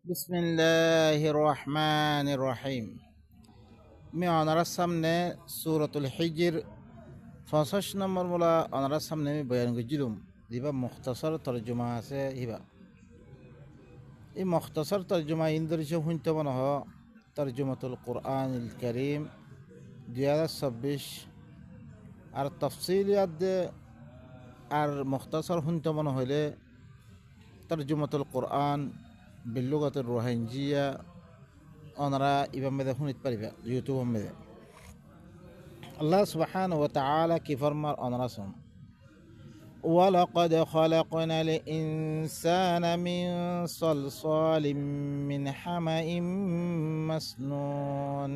বিসমিল্লাহির রহমানির রহিম। আমি ওনার সামনে সূরাতুল হিজর 65 নম্বর মোলা ওনার সামনে আমি বয়ান করছিলাম। দিবা মুখতাসর তরজমা আছে হিবা। এই মুখতাসর তরজমা ইন্দরিশে শুনতে মনে হ তরজমাতুল কুরআনুল কারীম 2026 আর তফসিলিয়াত আর মুখতাসর শুনতে মনে হইলে তরজমাতুল কুরআন বিল্লুগাতুর রোহিঞ্জিয়া ওনারা ইবাম মেদে শুনিতে পারিবা ইউটিউব মেদে। আল্লাহ সুবহানাহু ওয়া তাআলা কি ফরমার ওনারা শুন ওয়ালাকাদ খালাকনাল ইনসানা মিন সালসালিম মিন হামাইম মাসনুন।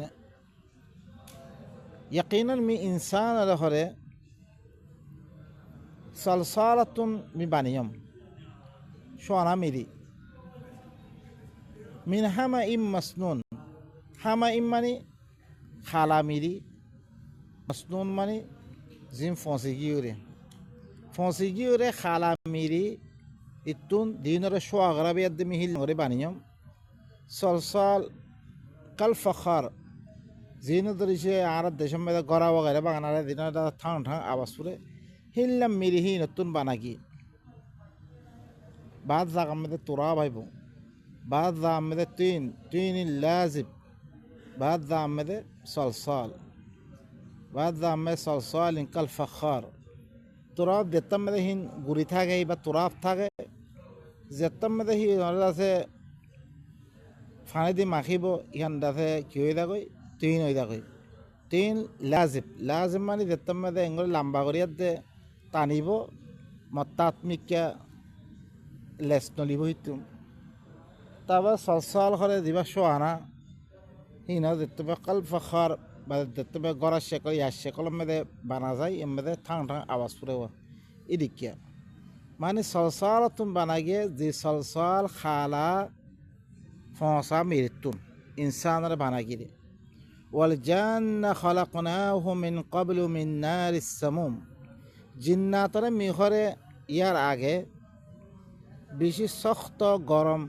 ইয়াকিনান মি ইনসান লহরে সালসালাতুন মি বানিয়ম সোনা মিরি মিন হামাইম মাসনুন। হামাইম মানে খালা মিরি, মাসনুন মানে জিম ফসিগিউরে খালা মিরি ইতুন দিনরে সোয়াগরাবি আদ মিহিল নরে বানিয়ম সলসল কাল ফখর জিন দরিছে আর দেশম মেদা গড়া বগারে বাগানারে দিন ঠাং ঠাং আওয়াজ পুরে হিল্লাম মিরি হি নতুন বানাকি বাদ জাগা মেদে তোরা ভাইব বাদ জা মেদে তিন লাজিব বাদ জা মেদে সলসল বাদ জা মে সলসল কাল ফখর। তোরাব যেতাম মেদে হিন গুড়ি থাকে বা তোরাব থাকে যেতাম মেদে হি আছে ফানি দি মাখিব ইখান দাসে কি হয়ে থাকই তিন হয়ে থাকই তিন লাজিব মানে যেতাম মেদে এঙ্গল লাম্বা করিয়াত দে টানিব মতাত্মিকা লেস নলিব হিতুম তারপর সলসল করে দিবা সোয়ানা হিন যেতে কাল ফখর বা যেতে গড়া শেকল ইয়ার শেকল মেদে বানা যায় এর মেদে ঠাং ঠাং আওয়াজ পুরে ইদিকিয়া মানে সলসল তুম বানা গিয়ে যে সলসল খালা ফসা মৃত্যুন ইনসানরে বানা গিয়ে ওয়াল জান্না খালাকনাহু মিন ক্বাবলু মিন নারিস সামুম। জিন্নাতরে মিহরে ইয়ার আগে বেশি শক্ত গরম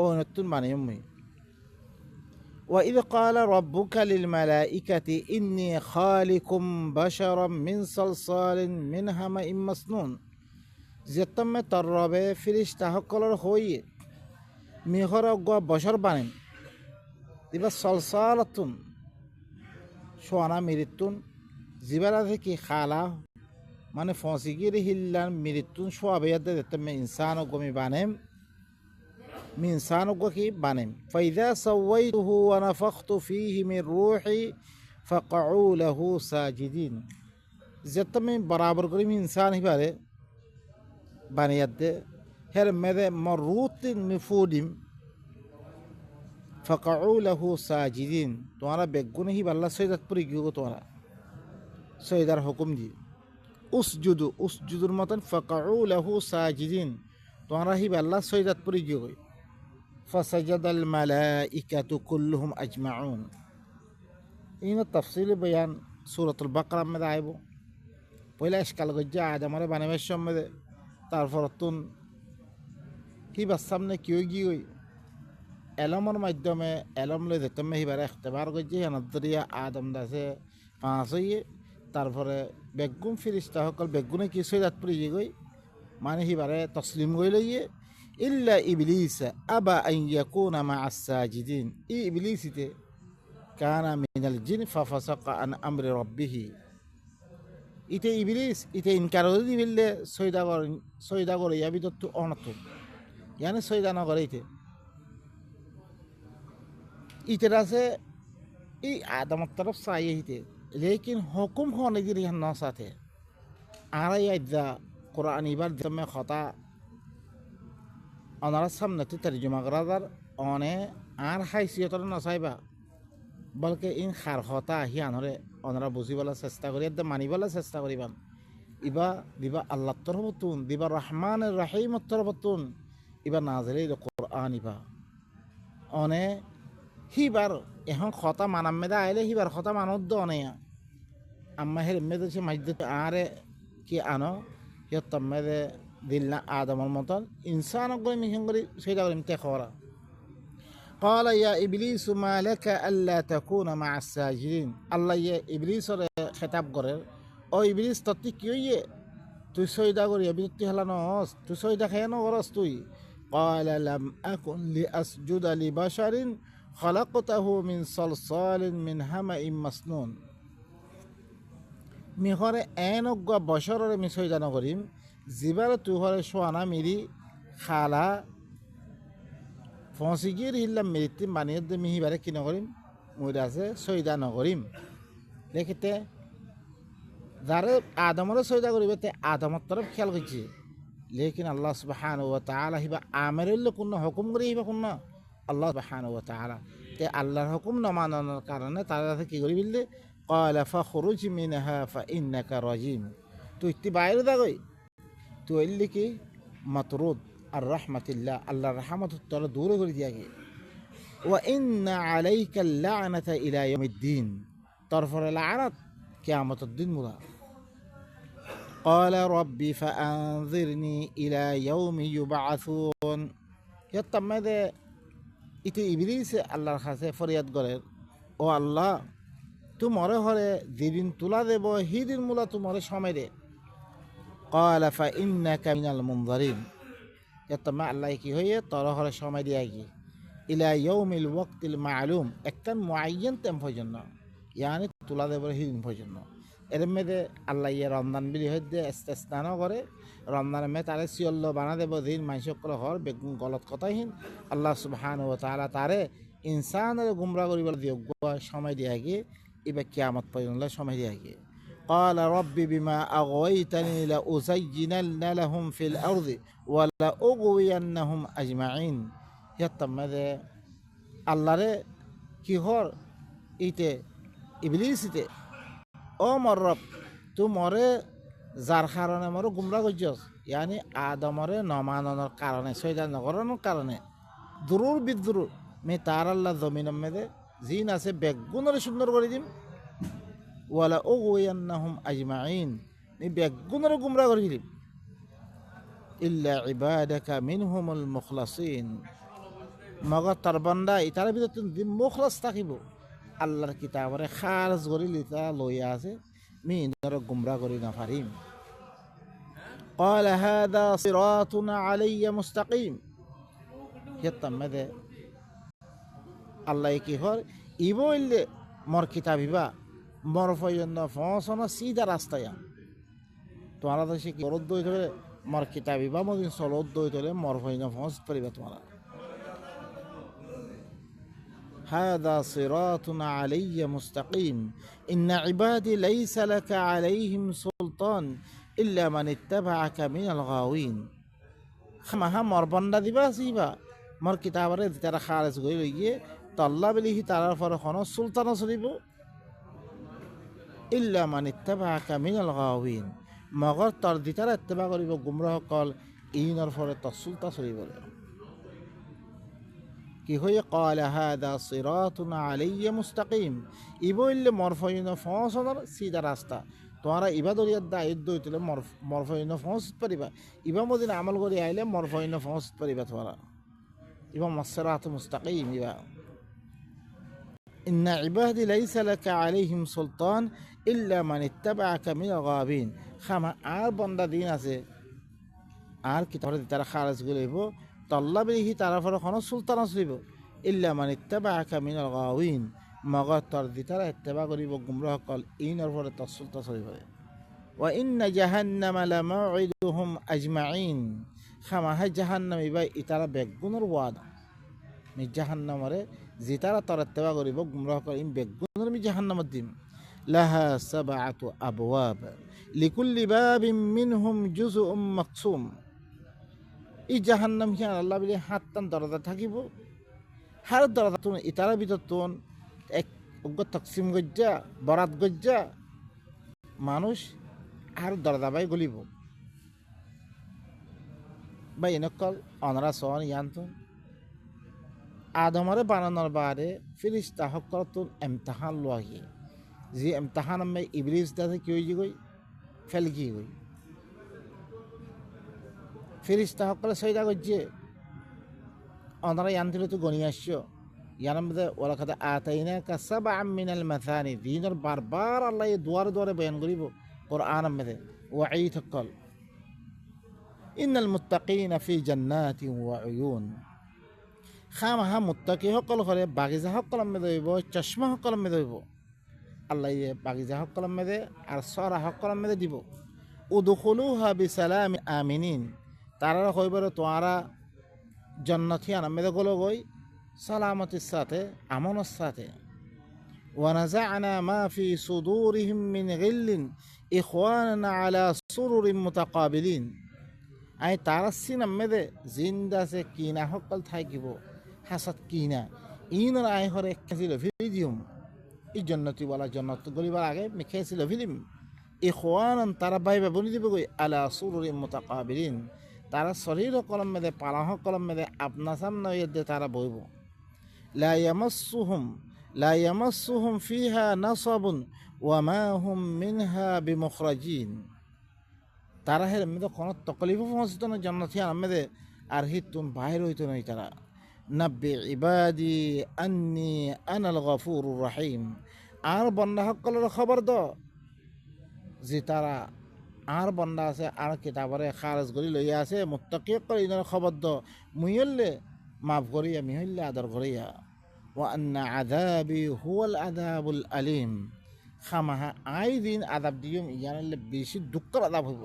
ও নতুন বানিয়ম وإذ قال ربك للملائكة إني خالق بشرا من صلصال من حمإ مسنون। যেতমে তর রবে ফিরিস্তা সকলের হইয়ে মিহর বছর বানেন দিবা সলসালাতুন সোয়ানা মিরিতুন জিবারা থেকে খালা মানে ফসিগির হিল্লান মিরিতুন সোয়াবেয়াদ যেতমে ইনসান গমি বানেম من إنسان وكي بانم فإذا سويته ونفخت فيه من روحي فقعوا له ساجدين। جتمي برابر كريم إنسان هي باره بانياد هر مذ مروت مفودم فقعوا له ساجدين توانا بيجون هي بالله سيدات بريجو توانا سيدار حكم دي أسجدوا المتن فقعوا له ساجدين توانا هي بالله سيدات بريجو فسجد الملائكة كلهم أجمعون. إن التفصيل بيان سورة البقرة مذاهبه ولا إشكال جاء آدم على بني مشهم مذ تعرفون هي بس سامنے کیوں گی ہوئی علمر مجدمه علم له دتمه هي برای اختبار گجی نظریه آدم داسه پانسویه তারপরে বেগুন ফিরিস্তা সকল বেগুনে কি সৈদাত পড়ে গই মানে হি বারে তসলিম গই লইয়ে إلا إبليس أبى أن يكون مع الساجدين. إبليس كان من الجن ففسق عن أمر ربه. إته إبليس إته إنكار دي بالله سويدا غور يبي تطو أنتو يعني سويدا نغور إته راسه إي آدم الطرف سايه إته लेकिन हुकुम होने की रिहान ना साथे आरा या इद्दा कुरान इबार जमे खता अनारा सामने तो तर्जुमा करादार अने आर हाइसियत ना साइबा बल्कि इन खार खता ही अनरे अनारा बुझी वाला चेष्टा करी इद्दा मानी वाला चेष्टा करीबान इबा दिबा अल्लाह तरबतुन दिबा रहमान रहीम तरबतुन इबा नाज़िले कुरान इबा अने ही बार यहाँ खता मानम में दा आइले ही बार खता मानोद दो अने अम्मा हेर में तो मस्जिद आरे कि आनो ये तब में दिल ना आदम और मतन इंसान को मिशन करी सेदा करी मिते खवरा قال يا إبليس ما لك ألا تكون مع الساجدين আল্লাহ ইবলিস রে খেতাব করে ও ইবলিস তত্তি কি হইয়ে তুই সইদা করি বিরক্তি হেলানো হস তুই সইদা খেয়ে নরস তুই قال لم أكن لأسجد لبشر خلقته من صلصال من حمأ مسنون মিহরে এন অজ্ঞা বছরের মি সইদা নকরিম জিবার তুই হরে সোয়ানা মিরি খালা ফসিগির হিল্লাম মেরিতি বানিয়ে মিহিবারে কি নকরিম মুই আছে সইদা নকরিম দেখিতে যারে আদমরে সইদা করিবে তে আদমর তরফ খেয়াল করছে লেকিন আল্লাহ সুবহানাহু ওয়া তাআলা হিবা আমেরুল্লাহ কোন হুকুম করে হিবা কোন আল্লাহ সুবহানাহু ওয়া তাআলা তে আল্লাহর হুকুম না মানানোর কারণে তারা কি করি বললে ক্বালা ফাখরুজ মিনহা ফাইন্নাকা রাজিম তুই ইতি বাইরে দা গই তুই এলি কি মাতরুদ আর রাহমাতিল্লাহ আল্লাহর রহমত তোরা দূর করে দিয়া গে ওয়া ইন্না আলাইকা লা'নাতা ইলা ইয়াউমিদ্দিন তারপরে লা'নাত কিয়ামতের দিন মুরা قال ربي فأنظرني إلى يوم يبعثون يتمد إتي إبليس الله خاصه ফরিয়াদ করে ও আল্লাহ তোমারে হরে যেদিন তুলা দেব হিদিন মুলা তোমারে সময় দে قال فإنك من المنظرين يتما الله কি হয়ে তোর হরে সময় দিয়া কি إلى يوم الوقت المعلوم একখান মুআয়্যান টাইম পর্যন্ত يعني তুলা দেব হিদিন পর্যন্ত এর মধ্যে আল্লাহ ইয়ে রমজান বিলি হইতে ইস্তেসনাও করে রমজানের মধ্যে তারে সিয়ল্ল বানা দেব দিন মানুষকর হর বেগুন গলত কথাহীন আল্লাহ সুবহানাহু ওয়া তাআলা তারে ইনসানের গুমরা করিবার যোগ্য সময় দিয়া গিয়ে এবার কিয়ামত পর্যন্ত সময় দিয়া গিয়ে قال رب بما أغويتني لأزينن لهم في الأرض ولأغوينهم أجمعين يتمده আল্লাহ রে কি হর ইতে ইবলিসিতে ও মর রব তু মরে যার কারণে মরে গুমরা করছস ইয়ানি আদমরে নমানোর কারণে সৈদা নগরানোর কারণে দুরুর বিদ্রুর মে তার আল্লাহ জমিনের মেদে জিন আছে বেগুনরে সুন্দর করে দিম ওয়ালা উগওয়ান্নাহুম আজমাইন নি বেগুনরে গুমরা করে দিম ইল্লা ইবাদাকা মিনহুমুল মুখলাসিন মগর তার বান্দা ইতার ভিতর দিন মুখলাস থাকিব আল্লাহর কিতাবরে খারজ করি লিতা লইয়া আছে মি ইনর গুমরা করি না পারিম قال هذا صراط علي مستقيم يتمده আল্লাহ কি হর ইবইলে মর কিতাবিবা মর ফয়ন ফসন সিধা রাস্তায় তোমারা তো সে কি রদ দই ধরে মর কিতাবিবা মদিন সলদ দই ধরে মর ফয়ন ফস পরিবা তোমারা هذا صراط علي مستقيم إن عبادي ليس لك عليهم سلطان إلا من اتبعك من الغاوين خما هم مربندا দিবা সিবা মর কিতাবরে তারা খারেজ কই লইয়ে তাল্লা বলিহি তারা ফর কোন সুলতান সরিব ইল্লা মান ইত্তাবাকা মিনাল গাওয়িন মগর তার দিতারা ইত্তেবা করিব গুমরাহ কল ইনর ফরে তসুলতা সরিব কি হয়ে قال هذا صراط علي مستقيم ইবইলে মরফইন ফসনর সিধা রাস্তা তোমরা ইবাদরিয়াত দায়িত্ব দইতলে মরফইন ফস পারিবা ইবা মদিন আমল করি আইলে মরফইন ফস পারিবা তোমরা ইবা মসরাত মুস্তাকিম ইবা ইন্না ইবাদি লাইসা লাকা আলাইহিম সুলতান ইল্লা মান ইত্তাবা'আকা মিনাল গাবিন খামা আর বান্দা দিন আছে আর কি তারা খারাজ গলেব তল্লাবিহি তারা ফর কোন সুলতান আসরিব ইল্লা মান ইত্তাবা'আকা মিনাল গাওয়িন মগর তর দিতারা ইত্তেবা করিব গুমরাহ কল ইনর ফরে তসুলতা সরিব ওয়া ইন্না জাহান্নামা লামাউইদুহুম আজমাইন খামা হে জাহান্নাম ইবা ইতারা বেগুনর ওয়াদা মি জাহান্নামরে জিতারা তর ইত্তেবা করিব গুমরাহ কল ইন বেগুনর মি জাহান্নামত দিম লাহা সাবআতু আবওয়াব লিকুল্লি বাবিন মিনহুম জুজউম মাকসুম এই জাহান্নাম কি আল্লাহ বলে হাতটান দরজা থাকিব হার দরজা তুন ইতারা ভিতর তুন এক তকসিম গজ্জা বরাত গজ্জা মানুষ আর দরজা বাই গলিব বা এনেকল অনরা সন ইয়ান্তন আদমরে বানানোর বারে ফিরিস্তা হকর তুন এমতাহান লোয়াগি যে এমতাহান আমি ইবলিস দাতে কি হয়ে গই ফেলকি গই ফিরিস্তা হকলে সৈদা করছে অনারা ইয়ান্ত্রিক তো গণি আসছ ইয়ানার মধ্যে ওলাকাদ আতাইনাকা সাবআম মিনাল মাসানি দিনের বারবার আল্লাহ দুয়ারে দুয়ারে বয়ান করিব কোরআনের মধ্যে ওয়াঈদ হকল ইন্নাল মুত্তাকিনা ফি জান্নাতি ওয়া উয়ুন খামাহা মুত্তাকি সকল করে বাগিচা সকলের মধ্যে হইব চশমা সকলের মধ্যে হইব আল্লাহ বাগিচা সকলের মধ্যে আর সরা সকলের মধ্যে দিব উদখুলুহা বিসালাম আমিনিন তারা কইবার তোয়ারা জন্নতিয়ান মেদে গলো গই সালামতির সাথে আমনের সাথে ওয়ানাজা'না মা ফি সুদুরিহিম মিন গিল্লিন ইখওয়ানানা আলা সুরুরিন মুতাকাবিলিন আই তারা সিনাম মেদে জিন্দা সে কিনা সকল থাকিব হাসাত কিনা ইনর আই হরে খেছিল ভিডিওম এই জন্নতি বলা জন্নত গলিবার আগে খেয়েছিল ফিলিম ইখওয়ানান তারা বাইবা বলি দিব গই আলা সুরুরিন মুতাকাবিলিন তারা শরীর কলম মেদে পালাহ কলম মেদে আপনা সামনে দিয়ে তারা বইব লা ইয়ামাসসুহুম ফিহা নাসাবুন ওয়া মা হুম মিনহা বিমুখরাজিন তারা হের মেদে কোনো তকলিফ পৌঁছিত না জান্নাতিয়া মেদে আর হিতুন বাহির হইত নাই তারা নাব্বি ইবাদি আন্নি আনাল গফুরুর রহিম আর বন্দা সকলের খবর দ যে তারা আর বন্দা আছে আর কিতাবরে খারেজ করি লইয়া আছে মুত্তাকি করে ইনার খবর দ মুইল্লে মাফ করিয়া মিহল্লে আদর করিয়া ওয়া আন্না আযাবি হুয়াল আযাবুল আলিম খামাহা আই দিন আযাব দিম ইয়ানলে বেশি দুঃখের আযাব হইব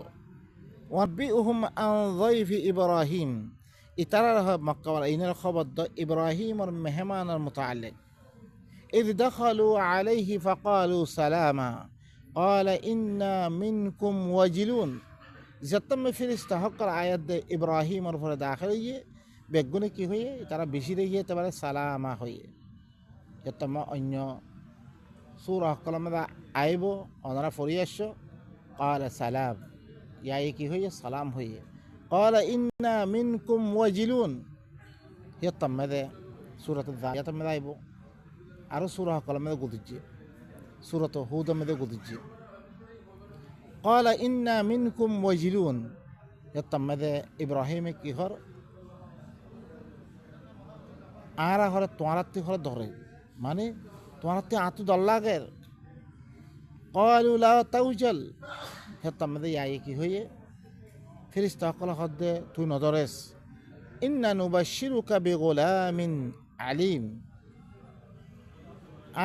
ওয়াবিউহুম আন যায়ফি ইব্রাহিম ইতারা মক্কা ইনার খবর দ ইব্রাহিমের মেহমানের মুতাআল্লিক ইয দাখালু আলাইহি ফাকালু সালামা قال إنا منكم وجلون যতম ফেরেশতা হকর আয়াত দে ইব্রাহিমের উপরে দাখিল হইয়ে বেগুনে কি হইয়ে তারা বেশি রইয়ে তারপরে সালামা হইয়ে যতম অন্য সূরা কলমে আইব ওনারা ফরিয়ে আসছো قال সালাম ইয়াই কি হইয়ে সালাম হইয়ে قال إنا منكم وجلون যতম মে সূরাত যারিয়াত মে আইব আর সূরা কলমে গুদিজি সূরাত হুদ মে গুদিজি قال إنا منكم وجلون يتم ماذا إبراهيم কি হর আরা হরে তোয়ারাতে হরে ধরে মানে তোয়ারাতে আতু দল্লাগের قالوا لا توجل يتم ماذا ইয়াই কি হইয়ে ফেরেশতা কল হদে তুই নজরেস إنا نبشرك بغلام عليم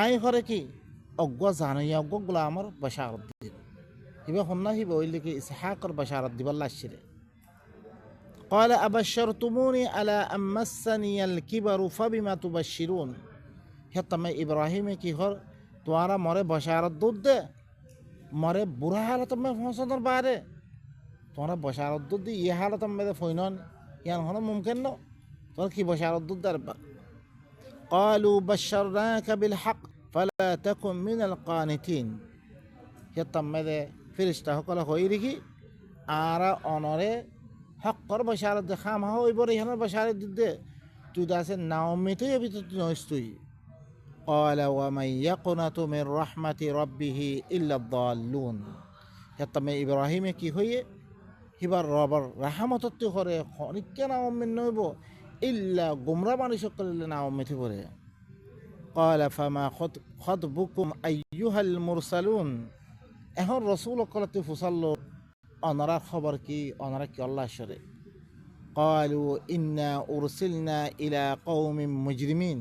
আই হরে কি অজ্ঞ জানিয়া অজ্ঞ গোলামর বাশারত দিন হিবা হন্না হিবা ওইলে কি ইসহাকর বাশারত দিবাল্লা শিরে قال أبشرتموني على أن مسني الكبر فبما تبشرون হেতমে ইব্রাহিম কি হর তোরা মরে বাশারত দুধ দে মরে বুড়া হালত মে ফসদর বারে তোরা বাশারত দুধ দি ইয়ে হালত মে ফইনন ইয়ান হন মুমকিন ন তোর কি বাশারত দুধ দার قالوا بشرناك بالحق فلا تكن من القانتين يتم ماذا ফেরেশতা সকল হই রেখি আর অনরে হকর বাশারত খাম হই বরে ইহানের বাশারত দিতে তুই দাসে নাউমিতে ভিতর নইস্তুই قال ومن يقنط من رحمة ربه إلا الضالون يتم إبراهيم কি হইয়ে হিবার রবার রহমতত করে খনিকে নাউমিন নইব ইল্লা গুমরা মানুষ সকল নাউমিতে পড়ে قال فما خطبكم أيها المرسلون এখন রসুল কলতে ফুসাল্লো অনারা খবর কি অনারা কি আল্লাহ শরে قالوا إنا أرسلنا إلى قوم مجرمين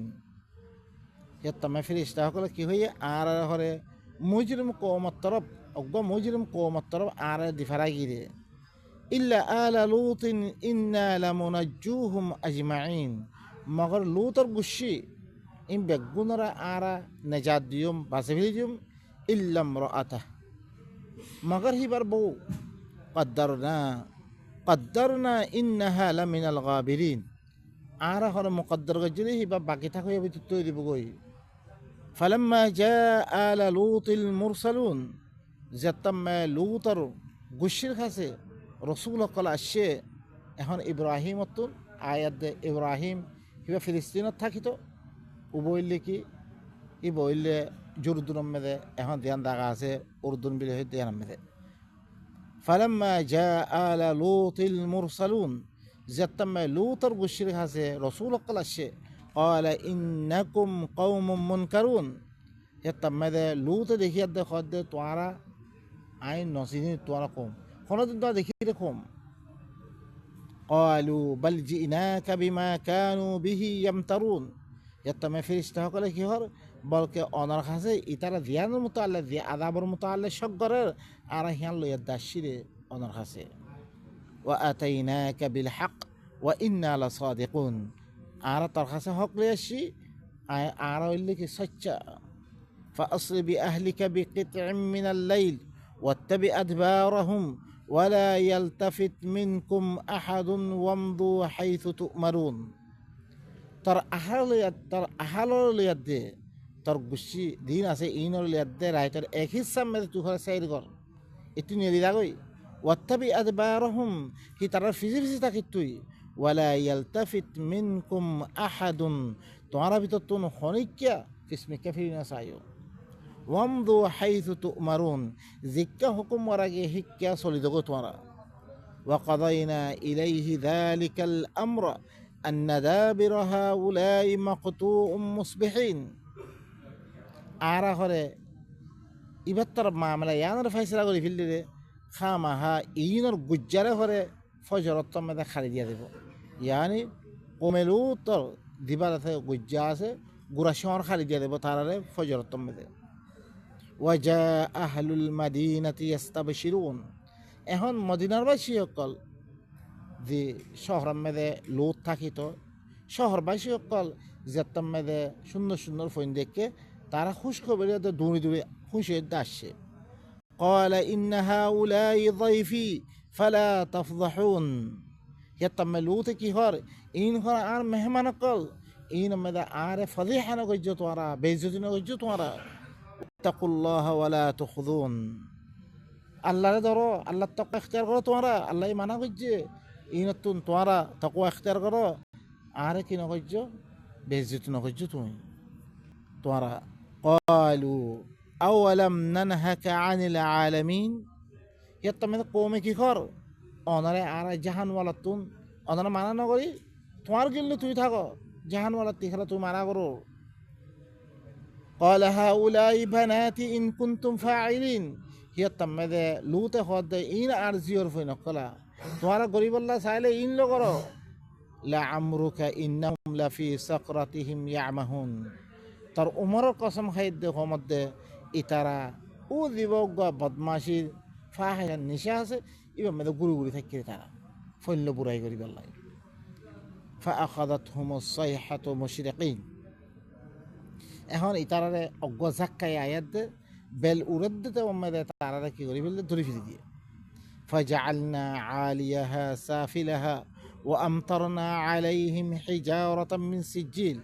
يتم ফেরেশতা সকল কি হইয়ে আর হরে মুজরিম কওমত তরফ অজ্ঞ মুজরিম কওমত তরফ আর দিফারা গিরে إلا آل لوط إنا لمنجوهم أجمعين মগর লুতর গুশি ইন বেগুনরা আর নাজাত দিয়ম বাসে ফিলিয়ম ইল্লা ইমরাআতাহ মগর হিবার বউ قدرنا إنها لمن الغابرين আর হর মুকদ্দর গজলি হিবা বাকি থাকই ভিতর তৈরি বগই فلما جاء آل لوط المرسلون যতম লুতর গুশির কাছে রসুল কল আসে এখন ইব্রাহিম তুন আয়াত দে ইব্রাহিম হিবা ফিলিস্তিনত থাকিত উবইলে কি ই বইলে জুরদুন মেদে এখন ধ্যান দাগা আছে উর্দুন বিলে ধ্যান মেদে فلما جاء آل لوط المرسلون যতম লুতর গুশির কাছে রসুল কল আসে قال إنكم قوم منكرون يتمدى لوط দেখিয়া দেখো দে তোরা আইন নসিনি তোরা কম কোনদিন তো দেখি দেখম قالوا بل جئناك بما كانوا به يمترون يتم ফেরেশতা সকলে কি হর বলকে অনার কাছে ইতারা ধ্যানের মতো আল্লাহ দিয়া আযাবের মতো আল্লাহ সগরের আর হিয়ান লইয়া দাসিরে অনার কাছে واتيناك بالحق وإنا لصادقون আর তার কাছে হক লইয়া আসি আর হইলে কি সচ্চা فأصل بأهلك بقطع من الليل واتبع أدبارهم ولا يلتفت منكم أحد وامضوا حيث تؤمرون তার আহালর লিয়াদ দে তোর গুছি দিন আছে ইনর লিয়াদ দে রাইটার এক হিসাব মেরে তুই ঘরে সাইড কর এটু নিয়ে দিলাগই ওয়াত্তাবি আদবারহুম হি তারা ফিজি ফিজি থাকি তুই ওয়ালা ইয়ালতাফিত মিনকুম আহাদুন তোমার ভিতর তুন হনিকিয়া কিসমিকা ফিরিনা চাইও ওয়ামদু হাইথু তুমারুন জিক্কা হুকুম ওরাগে হিক্কা চলিদগো তোমারা وقضينا إليه ذلك الأمر أن دابر هؤلاء مقطوع مصبحين আরা হরে ইবাত্তর মামলা ইয়ানোর ফাইসলা করে ফেললে রে খামাহা ইনোর গুজ্জারে হরে ফজরত মেদে খালি দিয়া দেব ইয়ানি কমেলু তোর দিবার আছে গুজ্জা আছে গুড়া শহর খালি দিয়া দেব তারারে ফজরত মেদে ওয়াজা আহলুল মাদিনাতি ইয়াস্তাবশিরুন এখন মদিনার বাসী সকল যে শহরের মেদে লোদ থাকিত শহরবাসী সকল যেতাম মেদে সুন্দর সুন্দর ফোন দেখে তারা খুশ খবর দৌড়ে দৌড়ে খুশি আসছে قال إن هؤلاء ضيفي فلا تفضحون يتم لوط কি হর ইন হর আর মেহমান কল ইন মেদে আর ফদিহা না গজ্জ তোরা বেইজ্জতি না গজ্জ তোরা তাকুল্লাহ ওয়ালা তুখযুন আল্লাহরে ধরো আল্লাহর তাকওয়া ইখতিয়ার করো তোমরা আল্লাহ মানা করছে ইনতুন তোমরা তাকওয়া ইখতিয়ার করো আর কি না করছ বেইজ্জতি না করছ তুমি তোমরা ক্বালু আওয়ালাম নানহাকা আনিল আলামিন ইয়াতমে কওমে কি কর অনারে আর জাহানওয়ালা তুন অনারে মানা না করি তোমার গিল্লে তুই থাকো জাহানওয়ালা তিখালা তুই মানা করো قال هؤلاء بناتي إن كنتم فاعلين هي تمد لوط خد إن أرزيور في نقلا تمہارا غريب الله سائل إن لو کرو لعمرك إنهم لفي سقرتهم يعمهون তার উমরের কসম খাইদ দেখো মধ্যে ইতারা ও দিবগ বদমাশির ফাহিরা নিশা আছে এবার মেয়েদের গুড়ি গুড়ি থাকি তারা ফল্য বুড়াই করি বেল্লাই فأخذتهم الصيحة مشرقين এখন ইতারারে অজ্ঞ ঝাক্কাই আয়াত দে বেল উড়দ দিতে মেয়েদের তারারে কি করি ফেললে ধরে ফিরে দিয়ে فجعلنا عاليها سافلها وأمطرنا عليهم حجارة من سجيل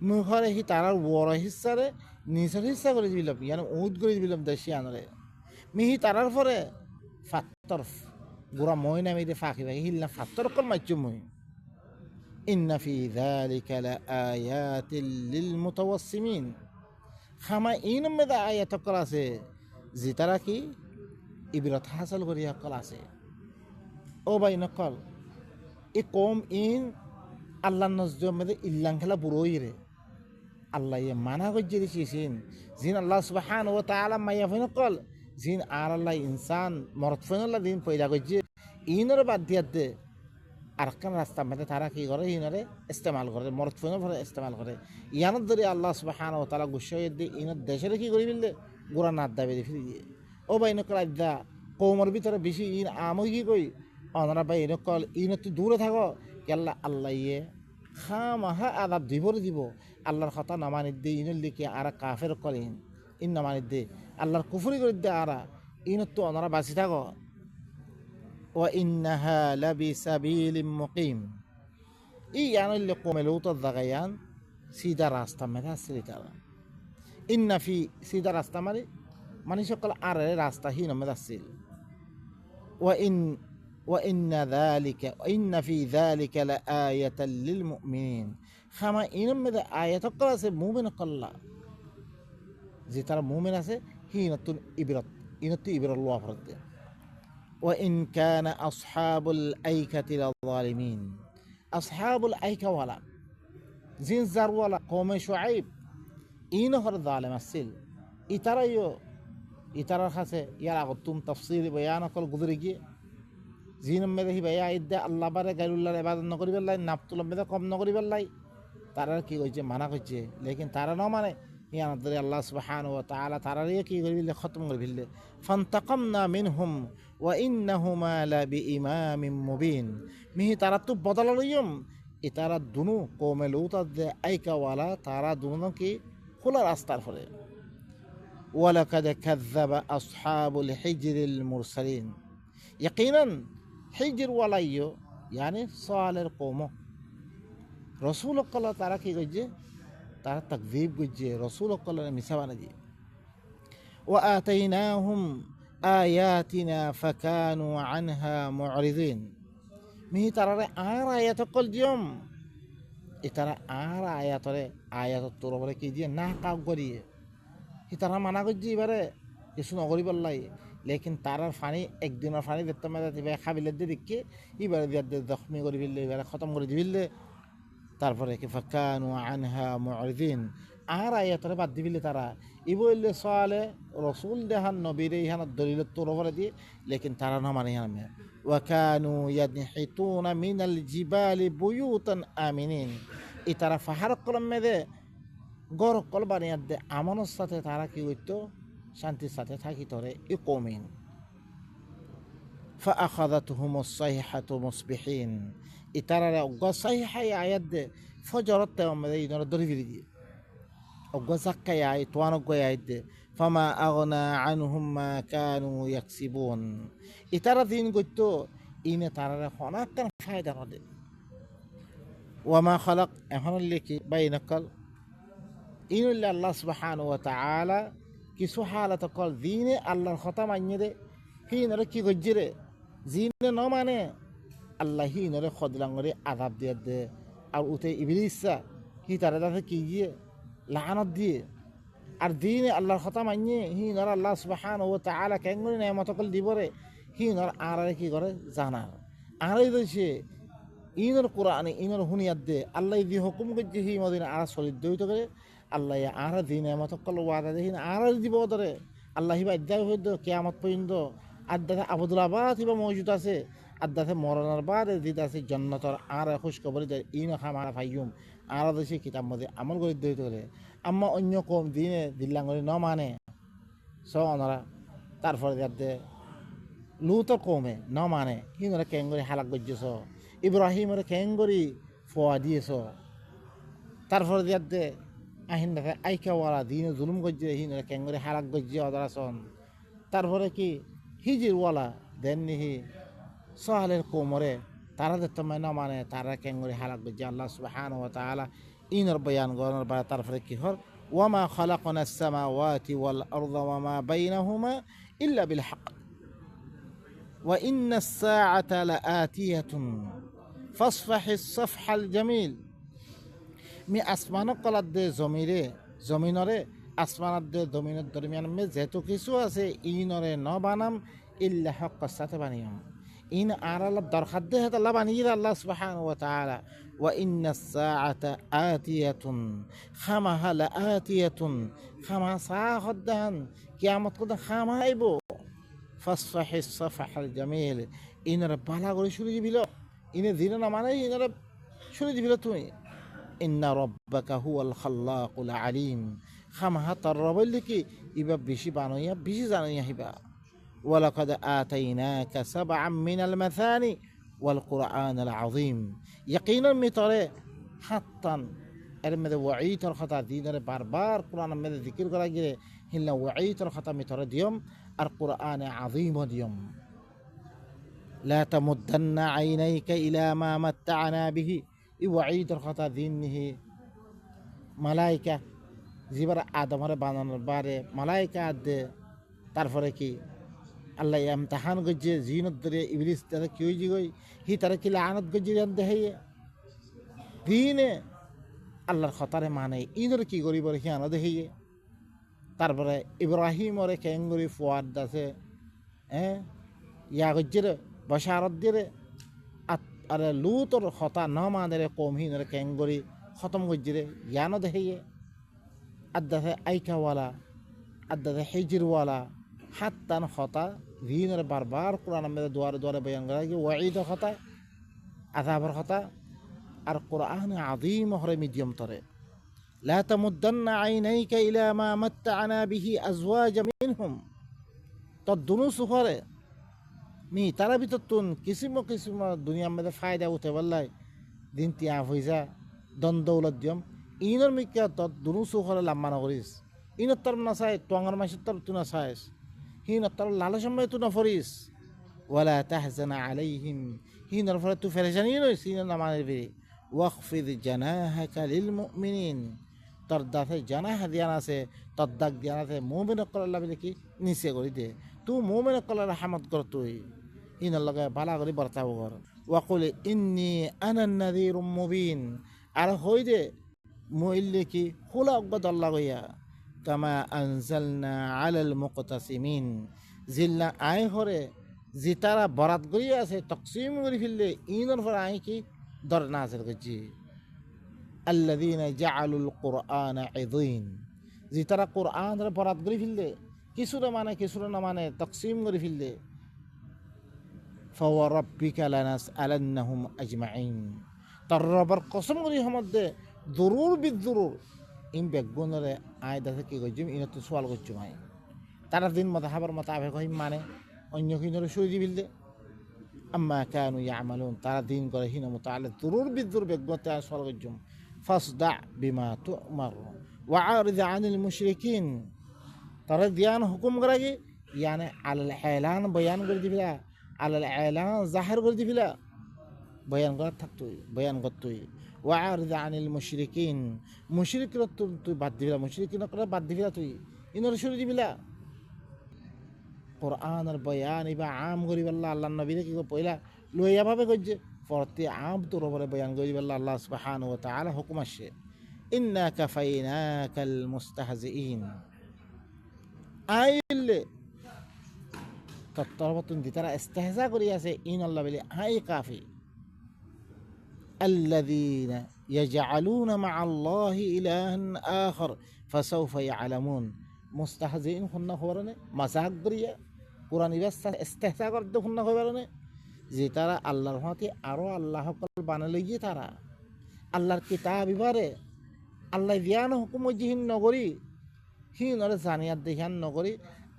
মুখরে হি তারার বড় হিসারে নিচের হিসা করে দিলাম ইয়ান উদ করে দিলাম দেশি আনরে মিহি তারার পরে ফাত্তর গুড়া মই নামি দিয়ে ফাঁকি ফাঁকি হিলনা ফাত্তর কল মাইচ মই ইন্না ফি যালিকা লাআয়াতিল লিল মুতাওয়াসসিমিন খামা ইন মেদা আয়াত কল আছে যে তারা কি ইবরাত হাসিল করি কল আছে ও ভাই নকল এ কম ইন আল্লাহ নজর মেদে ইল্লাং খেলা বুড়োই রে আল্লাহ ইয়ে মানা গজ্জে দিয়েছেন জিন আল্লাহ সুবহান ও তাআলা মাইয়া ফিন কল জিন আর আল্লাহ ইনসান মরত ফিন আল্লাহ দিন পয়দা গজ্জে ইনর বাদ দিয়া দে আর কান রাস্তা মেদে তারা কি করে ইনরে ইস্তেমাল করে মরত ফিন ফরে ইস্তেমাল করে ইয়ানত ধরে আল্লাহ সুবহান ও তাআলা গুসাই দি ইনত দেশের কি করি বিললে গোরা নাদ দাবে ফিরি দিয়ে ও ভাই নকল আদা কওমর ভিতরে বেশি ইন আমই কি কই অনারা ভাই নকল ইনত দূরে থাকো আল্লাহ আল্লাহ ইয়ে খামাহা আদাব দিবরে দিব আল্লাহর কথা নামানি দে ইনুল লিখে আর কাফের করেন ইন নামানি দে আল্লাহর কুফরি করে দে আর ইনত তো ওনারা বাঁচি থাকো ও ইন্নাহা লাবি সাবিলিম মুকিম ই আনলে কমেলো তো জাগায়ান সিধা রাস্তা মেধা সিরিতারা ইন্না ফি সিধা রাস্তা মানে সকল আর রাস্তা হিন মেধাছিল ও وإن في ذلك لآية للمؤمنين خما إنم ماذا آية قال مؤمن قال زي ترى مؤمن আছে হিনতুন ইবরাত ইনতু ইবরাত الله فرد وإن كان أصحاب الأيكة للظالمين أصحاب الأيكة ولا জিন্স জারওয়ালা কৌমে শুআইব ইনো হর জালেম আসছিল ইতারাইও ইতারার কাছে ইয়ার আগতুম তাফসির বয়ান অকল গুজরে গিয়ে জিনম মেদে হি ভাইয়া ইদ্দা আল্লাহ বারে গাইরুল্লাহর ইবাদত নকরি পেলাই নাপতুল মেদে কম নকরি পেলাই তারা কি কইছে মানা করছে লেকিন তারা ন মানে ইয়ান ধরে আল্লাহ সুবহানাহু ওয়া তাআলা তারারে কি করি বিলে খতম করে ফেললে ফান্তাকামনা মিনহুম ওয়া ইন্নাহুমা লা বিইমামিম মুবিন মিহি তারা তো বদলা লইম এ তারা দুনু কওমে লুত দে আইকা ওয়ালা তারা দুনু কি খোলা রাস্তার ফলে ওয়ালাকাদ কাযযাবা আসহাবুল হিজরিল মুরসালিন ইয়াকিনান হিজর ওয়ালাইয়ো ইয়ানি সালের কওম রসুল কল্লা তারা কি করছে তারা তাকযীব করছে রসুল কল্লার মিছা বানাইছে ওয়া আতাইনাহুম আয়াতিনা ফাকানু আনহা মুরিদিন মিহি তারারে আর আয়াত কল দিয়ম এ তারা আর আয়াতরে আয়াত তোর উপরে কি দিয়ে না কাউ করিয়ে হি তারা মানা করছে এবারে কিছু নকরি পারলাই লেকিন তারার ফানি একদিনের ফানি দেখতে মেলে এবার খাবিলের দিয়ে দেখে এবারে দিয়ে জখমি করে ফেললে এবারে খতম করে দিবিলে তারপরে কি ফাকানু আনহা মুরিদিন আর আয়াতরে বাদ দিবিলে তারা ইবইলে সালে রসুল দেহান নবীর ইহান দলিল তোর উপরে দিয়ে লেকিন তারা না মানে ইহান ওয়া কানু ইয়ানহিতুনা মিনাল জিবালি বুয়ুতান আমিনিন ই তারা ফাহার কলম মেদে গড় কল বানিয়ে দে আমানের সাথে তারা কি হইতো শান্তির সাথে থাকি তরে ই কমিন ফাআখাযাতহুমুস সাইহাতু মুসবিহিন ই তারা অগ্গ সাইহাই আয়াত দে ফজরত তেমদে ইনর দরি ফিরি দিয়ে অগ্গ জাক্কাই আই তোয়ান অগ্গ আয়াত দে ফামা আগনা আনহুম মা কানু ইয়াকসিবুন ই তারা দিন গইতো ইনে তারা হনাক্কান ফায়দা হদে ওয়ামা খালাক এখন লিখি বাইনাকাল ইনুল্লাহ আল্লাহ সুবহানাহু ওয়া তাআলা কিছু হালত কল দিনে আল্লাহর কথা মানিয়ে দে হিনরে কি গজ্জে রে জিনে ন মানে আল্লাহ হিনরে খদলাঙ্গরে আযাব দিয়ে দে আর উতে ইবলিসা হি তারা দাতে কি গিয়ে লানত দিয়ে আর দিনে আল্লাহর কথা মানিয়ে হিনরে আল্লাহ সুবহানাহু ওয়া তাআলা কেঙ্গরে নেমত কল দিবরে হিনর আরে কি করে জানার আরে দইছে ইনর কোরআনে ইনর হুনিয়াত দে আল্লাহ দি হুকুম গজ্জে হি মদিন আর সলিদ দইতো করে আল্লাহ আর দিন এমত কল ওয়াদা দেখিন আর দিব ধরে আল্লাহ হিবা আদায় হইতো কিয়ামত পর্যন্ত আদাতে আবদুল আবাদ হিবা মজুদ আছে আদাতে মরণের বাদ দিতে আছে জন্নতর আর খুশখবরি দেয় ইন খামারা ফাইয়ুম আর দেশে কিতাব মধ্যে আমল করে দইতে করে আম্মা অন্য কম দিনে দিল্লাঙ্গরি ন মানে স অনরা তারপরে যাতে লুতর কমে ন মানে হিনরা কেঙ্গরি হালাক গজ্জেছ ইব্রাহিমের কেঙ্গরি ফোয়া দিয়েছ তারপরে যাতে আহিন দেখে আইকাওয়ালা দিনে জুলুম গজ্জে হিনরা কেঙ্গরি হালাক গজ্জে অদরাসন তারপরে কি হিজিরওয়ালা দেন নিহি সহালের কোমরে তারা দেখতে না মানে তারা কেঙ্গরি হালাক গজ্জে আল্লাহ সুবহানাহু ওয়া তাআলা ইনর বয়ান গণর বা তারপরে কি হর ওয়ামা খালাকনাস সামাওয়াতি ওয়াল আরদা ওয়ামা বাইনাহুমা ইল্লা বিল হক ওয়া ইন্নাস সাআতা লাআতিয়াতুন ফাসফাহিস সাফহাল জামিল মি আসমানক কলার দে জমিনরে আসমানত দে জমিনের দরমিয়ান মে যেহেতু কিছু আছে ইনরে ন বানাম ইল্লা হক সাথে বানিয়াম ইন আর আল্লাহ দরখার দে হেত আল্লাহ বানিয়ে আল্লাহ সুবহানাহু ওয়া তাআলা ওয়া ইন্নাস সাআতা আতিয়াতুন খামাহা লাআতিয়াতুন খামা সাহদান কিয়ামত কদ খামা আইব ফাসফাহিস সাফহাল জামিল ইনরে বালা করে শুরু দিবিল ইনে দিন না মানে ইনরে শুরু দিবিল তুমি ইন্না রব্বাকা হুয়াল খাল্লাকুল আলিম খামহা তার রবের লিখি ইবা বেশি বানাইয়া বেশি জানাইয়া হিবা ওয়ালাকাদ আতাইনাকা সাবআম মিনাল মাসানি ওয়াল কুরআনাল আযীম ইয়াকিনান মিতরে হাত্তান এর মধ্যে ওয়াঈতর কথা দিনরে বারবার কোরআনের মধ্যে জিকির করা গিয়ে হিল্লা ওয়াঈতর কথা মিতরে দিয়ম আর কুরআনে আযীম দিয়ম লা তামুদ্দান্না আইনাইকা ইলা মা মাত্তা'না বিহি ই ওয়াঈদর কথা দিন নিহি মালাইকা জিবার আদমরে বানানোর বারে মালাইকা দে তারপরে কি আল্লাহ ইমতিহান গজ্জে জিনত ধরে ইবলিস তারা কি হয়ে গই হি তারা কি লানত গজ্জে দেহে দিনে আল্লাহর খতারে মানে ইনর কি করিব হি আনো দেহে তারপরে ইব্রাহিমরে কেঙ্গরি ফুয়াদ আছে ইয়া গজ্জে বশারত দিয়ে আরে লুতর হতা ন মাদের কমহিনরে কেঙ্গরি খতম গজ্জিরে ইয়ানো দেখিয়ে আদাতে আইকাওয়ালা আদাতে হিজিরওয়ালা হাত্তান হতা দিনের বারবার কোরআন মধ্যে দুয়ারে দুয়ারে বয়ান করা কি ওয়াঈদ হতা আযাবের হতা আর কোরআন আযীম হরে মিডিয়াম তরে লা তামুদ্দান্না আইনাইকা ইলা মা মাত্তা'না বিহি আজওয়াজা মিনহুম তদুনু সুফরে মি তারা ভিতর তুন কিসিম কিসিম দুনিয়ার মধ্যে ফায়দা উঠে বললাই দিন তিয়া হইজা দন দৌলত দিয়ম ইনর মিকা তত দুনু সুফরে লাম্মানা করিস ইনত তর না চাই টঙ্গর মাসের তর তু না চাইস হিনত তর লালসময় তু না ফরিস ওয়ালা তাহজানা আলাইহিম হিনর ফলে তু ফেরেশানি নইস হিনর নামানের বেরি ওয়াখফিদ জানাহাকা লিল মুমিনিন তোর দাঁতে জানাহ দিয়ান আছে তোর দাগ দিয়ান আছে মুমিন কল্লা বলে কি নিচে করে দে তুই মুমিন কল্লার হামদ কর তুই ইনর লগে ভালা করে বর্তাব কর ওয়াকুলে ইন্নি আনান নাযীরুম মুবিন আর হই দে মইল্লে কি খোলা অজ্ঞ দল্লা গইয়া কামা আনজালনা আলাল মুকতাসিমিন জিল্লা আয় হরে যে তারা বরাত করিয়া আছে তকসিম করে ফেললে ইনর পর আয় কি দর নাজিল করছি আল্লাযীনা জাআলুল কুরআনা ইযীন যে তারা কোরআন বরাত করে ফেললে কিছুটা মানে কিছুটা না মানে তকসিম করে ফেললে ফাওয়ারাব্বিকা লানাসআলান্নাহুম আজমাইন তার রবের কসম করি মধ্যে জরুর বিজরুর ইন বেগুনরে আয় দাসে কি কইছিম ইনত সওয়াল করছিম আয় তারা দিন মত হাবার মত আবে কই মানে অন্য কিনরে শুই দি ফেললে আম্মা কানু ইয়ামালুন তারা দিন করে হিন মুতাআল্লিক জরুর বিজরুর বেগুনতে সওয়াল করছিম ফাসদা বিমা তুমার ওয়া আরিদ আনিল মুশরিকিন তারা দিয়ান হুকুম করা কি ইয়ানে আলাল ইলান বয়ান করে দিবিলা আলাল ইলান জাহির করে দিবিলা বয়ান করা থাকতোই বয়ান করতোই ওয়া আরিদ আনিল মুশরিকিন মুশরিকরা তুই বাদ দিবিলা মুশরিকিন করে বাদ দিবিলা তুই ইনর শুরু দিবিলা কোরআনের বয়ান ইবা আম করিবাল্লাহ আল্লাহর নবী কি পয়লা লইয়া ভাবে কইছে পরতে আম তোর উপরে বয়ান করিবাল্লাহ আল্লাহ সুবহানাহু ওয়া তাআলা হুকুম আসে ইন্না কাফাইনাকাল মুস্তাহজিইন আইলে তত্তরবতুন দিতারা ইস্তেহজা করি আছে ইন আল্লাহ বলে আই কাফি আল্লাযীনা ইয়াজআলুনা মা'আল্লাহি ইলাহান আখার ফাসাউফা ইয়ালামুন মুস্তাহজিইন খুন্না খবরনে মাযাক করিয়া কোরআন ইস্তেহজা করতে খুন্না খবরনে যে তারা আল্লাহর হতে আরো আল্লাহ কল বানালে গিয়ে তারা আল্লাহর কিতাব ইবারে আল্লাহ দিয়ান হুকুম জিহিন নগরী হিন ওরা জানিয়াত দেখান নগরী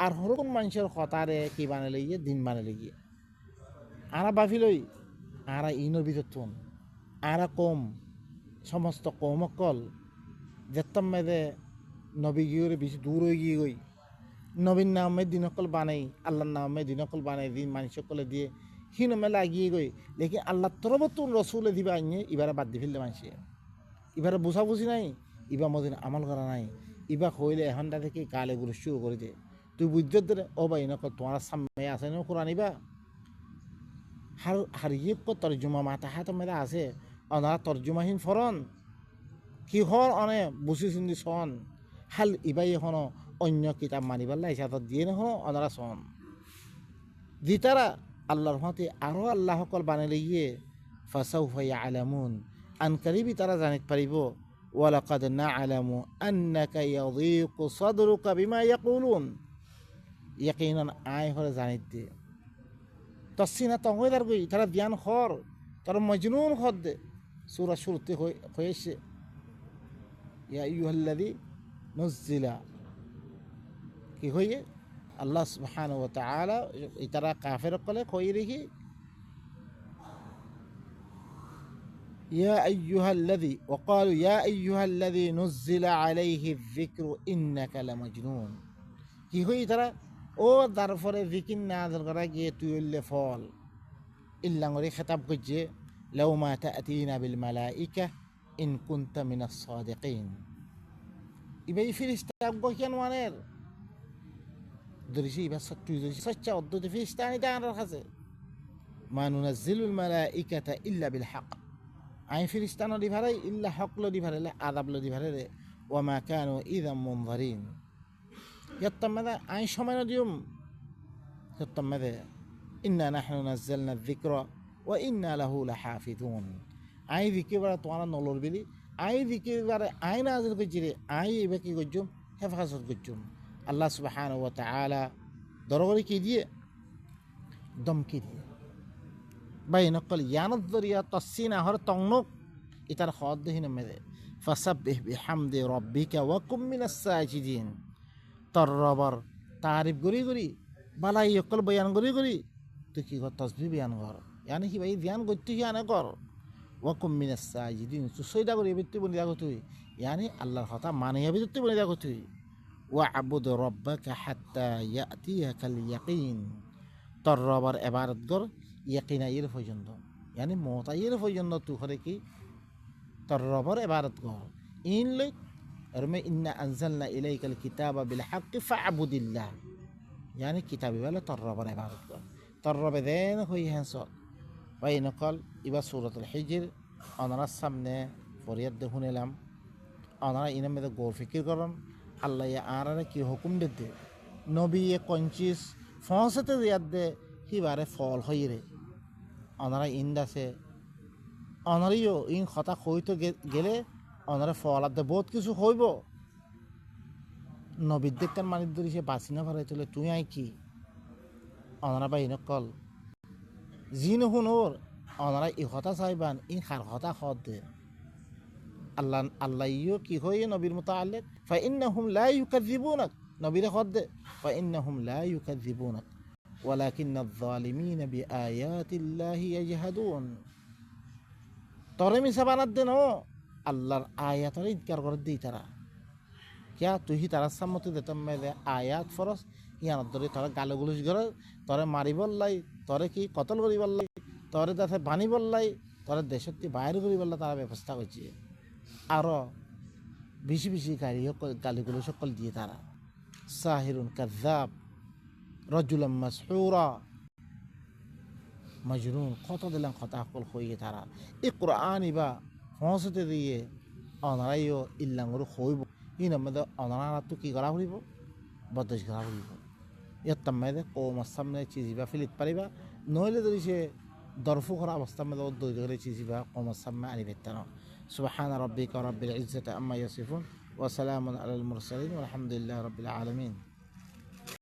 আর হরকুন মানুষের কথারে কি বানালে গিয়ে দিন বানালে গিয়ে আরা বাফিলই আরা ইনোর ভিতর তুন আরা কম সমস্ত কমকল যেতাম মেদে নবী গিয়ে বেশি দূর হয়ে গিয়ে গই নবীর নামে দিনকল বানাই আল্লাহর নামে দিনকল বানাই দিন মানুষকলে দিয়ে হিন মেলা এগিয়ে গই লেকিন আল্লাহ তরবতুন রসুলে দিবা আইনে এবারে বাদ দি ফেললে মানুষে এবারে বুঝাবুঝি নাই ইবা মদিন আমল করা নাই ইবা হইলে এখনটা থেকে গালে গুলো শুরু করে দে তুই বুঝতে দে ও ভাই নকল তোমার সামনে আছে না কোরআন ইবা হারিয়ে তর্জমা মাথা হাত মেলা আছে অনারা তর্জমাহীন ফরন কি হর অনে বুঝি চিন্দি সন হাল ইবাই এখনো অন্য কিতাব মানিবার লাই সাথে দিয়ে নহো অনারা সন দি তারা আল্লাহর হতে আরো আল্লাহ সকল বানালে গিয়ে ফাসাউফা ইয়ালামুন আনকারিবি তারা জানিত পারিব ওয়ালাকাদ না'লামু আন্নাকা ইয়াযীকু সাদরুকা বিমা ইয়াকুলুন ইয়াকিনান আয় হরে জানিত দে তসিনা তঙ্গইদার গই তারা জ্ঞান হর তারা মজনুন হদ দে সূরা শুরুতে হয়েছে ইয়া আইয়ুহাল্লাযী নুজ্জিলা কি হইয়ে আল্লাহ সুবহানাহু ওয়া তাআলা তারা কাফের কলে কই রেখি ইয়া আইয়ুহাল্লাযী ওয়া ক্বালু ইয়া আইয়ুহাল্লাযী নুজ্জিলা আলাইহি যিকরু ইন্নাকা লামাজনুন কি হই তারা ও তারপরে যিকির নাযিল করা গিয়ে তুই হইলে ফল ইল্লাঙ্গরি খেতাব করছে লাউ মা তা'তিনা বিল মালাইকা ইন কুনতা মিনাস সাদিকিন ইবাই ফেরেশতা বকেন ওয়ানের দরিসি ইবা সত্যি দরিসি সচ্চা অদ্দতে ফেরেশতা আনি তার কাছে মা নুনাজ্জিলুল মালাইকাতা ইল্লা বিল হক আই ফেরেশতা নদি ভারে ইল্লা হক লদি ভারে আযাব লদি ভারে রে ওয়া মা কানু ইযাম মুনযারিন ইয়াত্তামাদা আই সময় নদিউম ইয়াত্তামাদা ইন্না নাহনু নাযালনা যিকরা ওয়া ইন্না লাহু লাহাফিজুন আই যিকিরা তোরা নলর বিলি আই দিকে আই নাজিল করছি রে আই এবার কি করছুম হেফাজত করছুম আল্লাহ সুবহানাহু ওয়া তাআলা দরবারে কি দিয়ে দমকি দিয়ে বাই নকল ইয়ানত দরিয়া তসিনা হর তংনক ইতার হদ দেহিনে মেদে ফাসাব্বিহ বিহামদি রাব্বিকা ওয়া কুম মিনাস সাজিদিন তর রবর তারিফ গরি গরি বালাই অকল বয়ান গরি গরি তুই কি কর তসবিহ বয়ান কর ইয়ানি কি ভাই ধ্যান করতে কি আনে কর ওয়া কুম মিনাস সাজিদিন তুই সইদা করি বিত্তি বনি দেখো তুই ইয়ানি আল্লাহর কথা মানিয়া বিত্তি বনি দেখো তুই ওয়া আবুদ রাব্বাকা হাত্তা ইয়াতিয়াকাল ইয়াকিন তর রবর ইবাদত কর ইয়াকিন আইয়ের পর্যন্ত ইয়ানি মত আইয়ের পর্যন্ত তুই করে কি তর রবর ইবাদত কর ইন লই রমে ইন্না আনজালনা ইলাইকাল কিতাবা বিল হাক্কি ফা'বুদিল্লাহ ইয়ানি কিতাবে বলে তর রবর ইবাদত কর তর রবে দেন হই হেনস ভাই নকল ইবা সূরাতুল হিজর অনারার সামনে ফরিয়াদ দেখুন এলাম অনারা ইনার মধ্যে গৌর ফিকির করন আল্লাহ আর কি হুকুম দে নবী কঞ্চিস ফসতে দিয়ার দে হিবারে ফল হইরে অনারা ইন্দাসে অনারিও ইন কথা হইতে গেলে অনারা ফল আর বহুত কিছু হইব নবীর দেখতেন মানির ধরি সে বাঁচি না ভালো চলে তুই আই কি অনারা বা ইনকল জি নহুন ওর অনারা ই কথা চাইবান ইন খার কথা হদ দে আল্লাহ আল্লাহ ইও কি হয়ে নবীর মতো আল্লে ফাইন্নাহুম লা ইউকাযিবুনাক নবীরে হদ দে ফাইন্নাহুম লা ইউকাযিবুনাক ওয়ালাকিন্নায যালিমিনা বিআয়াতিল্লাহি ইয়াজহাদুন তরে মিছা বানাত দে নো আল্লাহর আয়াতের ইনকার করে দিই তারা क्या তুই তারা সামতে দিতাম মেলে আয়াত ফরস ইয়ানত ধরে তোরা গালগুলিস করে তোরে মারি বললাই তোরে কি কতল করি বললাই তোরে দেশে বানি বললাই তোরে দেশের বাইর করি বললা তারা ব্যবস্থা করছে আরও বেশি বেশি গালিগুলো সকল দিয়ে তারা সাহিরুন কাযাব রজুলাম মাসহুরা মজনুন কত দিলাম কথা সকল হইয়ে তারা এই কোরআন ইবা ফসতে দিয়ে অনারাইও ইল্লাঙ্গর হইব ই নমদে অনারা তো কি করা ফুরিব বদশ করা ফুরিব ইয়ার তাম্মাইদে কৌমার সামনে চিজিবা ফিলিত পারিবা নইলে যদি সে দরফু করা অবস্থার মধ্যে দৈর্ঘ্য করে চিজিবা কৌমার সামনে আনি বেতানো সুবহান রাব্বিকা রাব্বিল ইজ্জাতি আম্মা ইয়াসিফুন ওয়া সালামুন আলাল মুরসালিন ওয়ালহামদুলিল্লাহি রাব্বিল আলামিন